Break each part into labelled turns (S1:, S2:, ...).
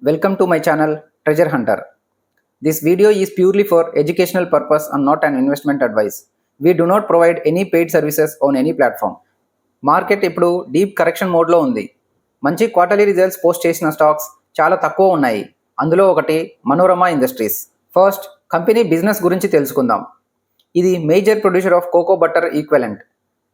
S1: Welcome to my channel Treasure Hunter. This video is purely for educational purpose and not an investment advice. We do not provide any paid services on any platform. Market ఇప్పుడు deep correction మోడ్లో ఉంది. మంచి quarterly results post చేసిన stocks చాలా తక్కువ ఉన్నాయి. అందులో ఒకటి Manorama Industries. First company business గురించి తెలుసుకుందాం. ఇది major producer of cocoa butter equivalent.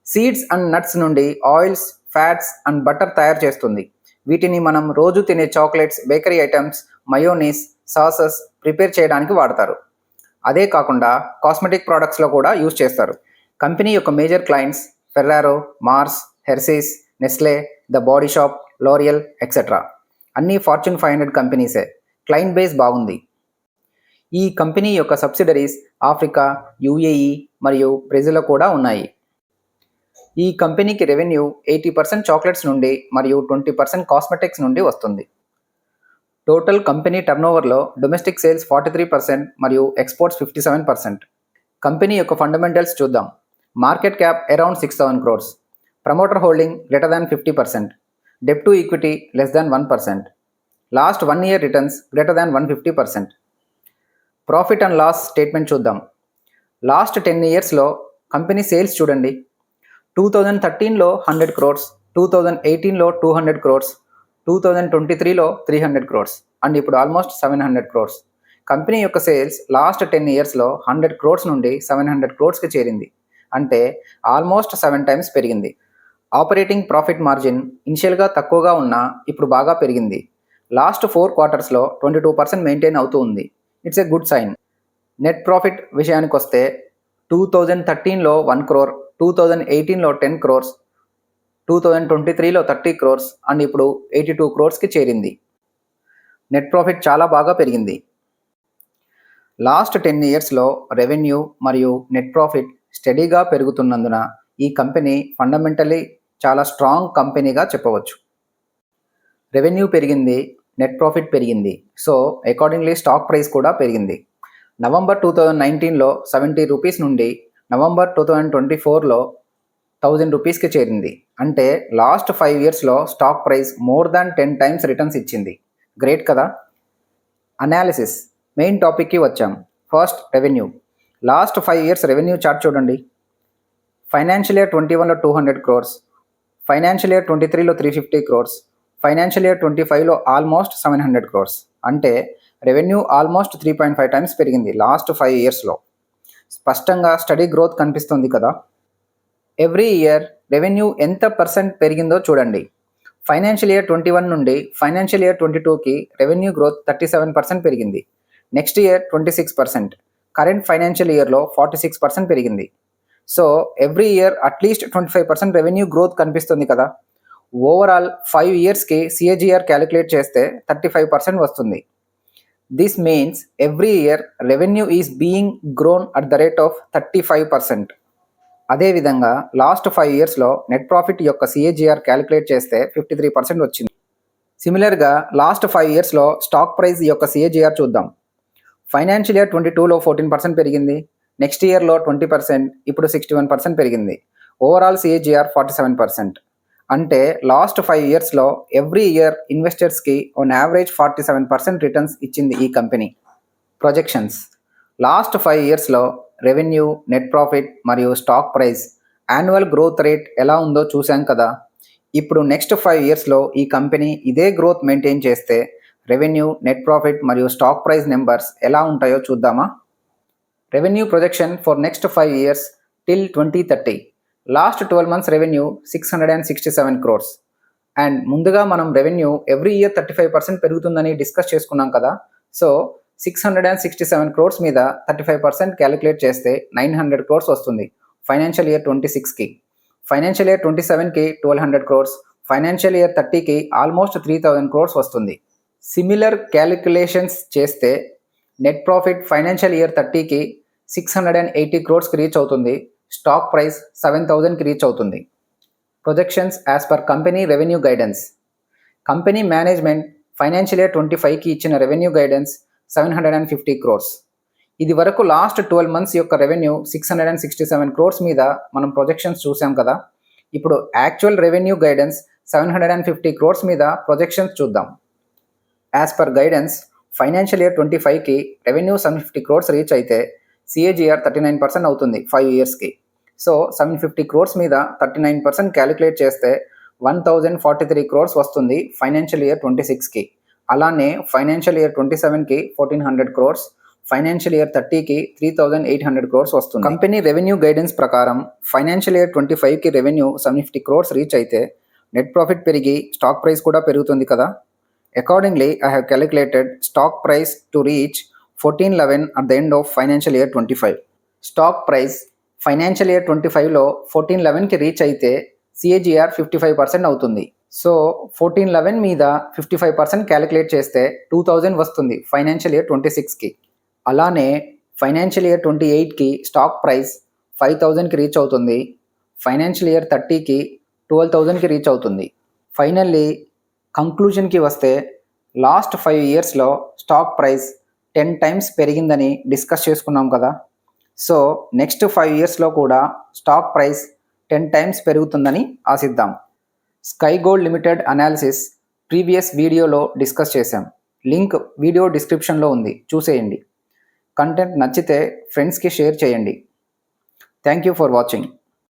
S1: Seeds and nuts నుండి ఆయిల్స్, ఫ్యాట్స్ అండ్ బటర్ తయారు చేస్తుంది. వీటిని మనం రోజు తినే chocolates, bakery items, mayonnaise, sauces prepare చేయడానికి వాడతారు. అదే కాకుండా కాస్మెటిక్ ప్రోడక్ట్స్లో కూడా యూజ్ చేస్తారు. కంపెనీ యొక్క major clients Ferrero, Mars, Hershey's, Nestle, the body shop, L'Oreal etcetera. అన్నీ ఫార్చ్యూన్ 500 కంపెనీసే. క్లయింట్ బేస్ బాగుంది. ఈ కంపెనీ యొక్క సబ్సిడరీస్ ఆఫ్రికా, యుఏఈ మరియు బ్రెజిల్లో కూడా ఉన్నాయి. ఈ కంపెనీకి రెవెన్యూ 80% చాక్లెట్స్ నుండి మరియు 20% కాస్మెటిక్స్ నుండి వస్తుంది. టోటల్ కంపెనీ టర్నోవర్లో డొమెస్టిక్ సేల్స్ 43% మరియు ఎక్స్పోర్ట్స్ 57%. కంపెనీ యొక్క ఫండమెంటల్స్ చూద్దాం. Market cap around 6,000 crores. Promoter holding greater than 50%. Debt to equity less than 1%. Last 1 year returns greater than 150%. Profit and loss statement చూద్దాం. Last 10 yearsలో company sales చూడండి. 2013లో 100 crores, 2018లో 200 crores, 2023లో 300 crores and ఇప్పుడు almost 700 crores. Company యొక్క sales last 10 yearsలో 100 crores నుండి 700 crores చేరింది. అంటే ఆల్మోస్ట్ 7 times పెరిగింది. ఆపరేటింగ్ ప్రాఫిట్ మార్జిన్ ఇనిషియల్గా తక్కువగా ఉన్నా ఇప్పుడు బాగా పెరిగింది. లాస్ట్ 4 quartersలో 22% మెయింటైన్ అవుతూ ఉంది. It's a good sign. Net profit విషయానికి వస్తే 2013లో 1 crore, 2018లో 10 crores, 2023లో 30 crores అండ్ ఇప్పుడు 82 crores చేరింది. నెట్ ప్రాఫిట్ చాలా బాగా పెరిగింది. లాస్ట్ 10 yearsలో రెవెన్యూ మరియు నెట్ ప్రాఫిట్ స్టడీగా పెరుగుతున్నందున ఈ కంపెనీ ఫండమెంటలీ చాలా స్ట్రాంగ్ కంపెనీగా చెప్పవచ్చు. రెవెన్యూ పెరిగింది, నెట్ ప్రాఫిట్ పెరిగింది. సో అకార్డింగ్లీ స్టాక్ ప్రైస్ కూడా పెరిగింది. నవంబర్ 2019లో 70 rupees నుండి నవంబర్ 2024లో 1000 rupees చేరింది. అంటే లాస్ట్ 5 yearsలో stock price more than 10 times returns ఇచ్చింది. గ్రేట్ కదా. అనాలిసిస్ మెయిన్ టాపిక్కి వచ్చాం. First revenue. Last 5 years revenue chart చూడండి. ఫైనాన్షియల్ ఇయర్ 21లో 200 crores, ఫైనాన్షియల్ ఇయర్ 23లో 350 crores, ఫైనాన్షియల్ ఇయర్ 25లో ఆల్మోస్ట్ 700 crores. అంటే రెవెన్యూ ఆల్మోస్ట్ 3.5 times పెరిగింది లాస్ట్ 5 yearsలో. స్పష్టంగా స్టడీ గ్రోత్ కనిపిస్తుంది కదా. ఎవ్రీ ఇయర్ రెవెన్యూ ఎంత పర్సెంట్ పెరిగిందో చూడండి. ఫైనాన్షియల్ ఇయర్ 21 నుండి ఫైనాన్షియల్ ఇయర్ 22కి రెవెన్యూ గ్రోత్ 37% పెరిగింది. Next year 26%. కరెంట్ ఫైనాన్షియల్ ఇయర్లో 46% పెరిగింది. So every year at least 25% revenue growth కనిపిస్తుంది కదా. ఓవరాల్ 5 yearsకి సిఏజిఆర్ క్యాలిక్యులేట్ చేస్తే 35% వస్తుంది. This means every year revenue is being grown at the rate of 35%. అదేవిధంగా లాస్ట్ 5 yearsలో నెట్ ప్రాఫిట్ యొక్క సిఏజిఆర్ క్యాలిక్యులేట్ చేస్తే 53% వచ్చింది. సిమిలర్గా లాస్ట్ 5 yearsలో స్టాక్ ప్రైస్ యొక్క సిఏజిఆర్ చూద్దాం. ఫైనాన్షియల్ ఇయర్ 22లో 14% పెరిగింది. నెక్స్ట్ ఇయర్లో 20%, ఇప్పుడు 61% పెరిగింది. Overall CAGR 47%. అంటే లాస్ట్ 5 yearsలో ఎవ్రీ ఇయర్ ఇన్వెస్టర్స్కి ఆన్ యావరేజ్ 47% రిటర్న్స్ ఇచ్చింది ఈ company. Projections. Last 5 yearsలో revenue, net profit మరియు stock price annual growth rate ఎలా ఉందో చూసాం కదా. ఇప్పుడు నెక్స్ట్ 5 yearsలో ఈ కంపెనీ ఇదే గ్రోత్ మెయింటైన్ చేస్తే రెవెన్యూ, నెట్ ప్రాఫిట్ మరియు స్టాక్ ప్రైస్ నెంబర్స్ ఎలా ఉంటాయో చూద్దామా. Revenue projection for next 5 years till 2030. Last 12 months revenue 667 crores. And ముందుగా మనం రెవెన్యూ ఎవ్రీ ఇయర్ 35% పెరుగుతుందని డిస్కస్ చేసుకున్నాం కదా. సో 667 crores మీద 35% క్యాలిక్యులేట్ చేస్తే 900 crores వస్తుంది ఫైనాన్షియల్ ఇయర్ 26కి. ఫైనాన్షియల్ ఇయర్ 27కి 1200 crores, ఫైనాన్షియల్ ఇయర్ 30కి ఆల్మోస్ట్ 3000 crores వస్తుంది. సిమిలర్ క్యాలిక్యులేషన్స్ చేస్తే నెట్ ప్రాఫిట్ ఫైనాన్షియల్ ఇయర్ 30కి 680 crores రీచ్ అవుతుంది. స్టాక్ ప్రైస్ 7,000కి రీచ్ అవుతుంది. Projections as per company revenue guidance. Company management financial year 25కి ఇచ్చిన రెవెన్యూ గైడెన్స్ 750 crores. ఇది వరకు లాస్ట్ 12 months యొక్క రెవెన్యూ 667 crores మీద మనం ప్రొజెక్షన్స్ చూసాం కదా. ఇప్పుడు యాక్చువల్ రెవెన్యూ గైడెన్స్ 750 crores మీద ప్రొజెక్షన్స్ చూద్దాం. As per guidance financial year 25కి రెవెన్యూ 750 క్రోర్స్ రీచ్ అయితే సిఏజిఆర్ 39% అవుతుంది 5 ఇయర్స్కి. సో 750 క్రోర్స్ మీద 39% క్యాలిక్యులేట్ చేస్తే 1043 క్రోర్స్ వస్తుంది ఫైనాన్షియల్ ఇయర్ 26కి. అలానే ఫైనాన్షియల్ ఇయర్ 27కి 1400 క్రోర్స్, ఫైనాన్షియల్ ఇయర్ 30కి 3800 క్రోర్స్ వస్తుంది. కంపెనీ రెవెన్యూ గైడెన్స్ ప్రకారం ఫైనాన్షియల్ ఇయర్ 25కి రెవెన్యూ 750 క్రోర్స్ రీచ్ అయితే నెట్ ప్రాఫిట్ పెరిగి స్టాక్ ప్రైస్ కూడా పెరుగుతుంది కదా. Accordingly I have calculated stock price to reach 1411 at the end of financial year 25. Stock price financial year 25లో 1411కి రీచ్ అయితే సిఏజిఆర్ 55% అవుతుంది. సో 1411 మీద 55% క్యాలిక్యులేట్ చేస్తే 2000 వస్తుంది ఫైనాన్షియల్ ఇయర్ 26కి. అలానే ఫైనాన్షియల్ ఇయర్ 28కి స్టాక్ ప్రైస్ 5000కి రీచ్ అవుతుంది, ఫైనాన్షియల్ ఇయర్ 30కి 12000కి రీచ్ అవుతుంది. ఫైనల్లీ కంక్లూజన్కి వస్తే లాస్ట్ 5 ఇయర్స్లో స్టాక్ ప్రైస్ 10 times పెరిగిందని డిస్కస్ చేసుకున్నాం కదా. సో నెక్స్ట్ 5 ఇయర్స్లో కూడా స్టాక్ ప్రైస్ 10 times పెరుగుతుందని ఆశిద్దాం. Sky gold limited analysis previous వీడియోలో డిస్కస్ చేశాం. లింక్ వీడియో డిస్క్రిప్షన్లో ఉంది, చూసేయండి. కంటెంట్ నచ్చితే ఫ్రెండ్స్కి షేర్ చేయండి. Thank you for watching.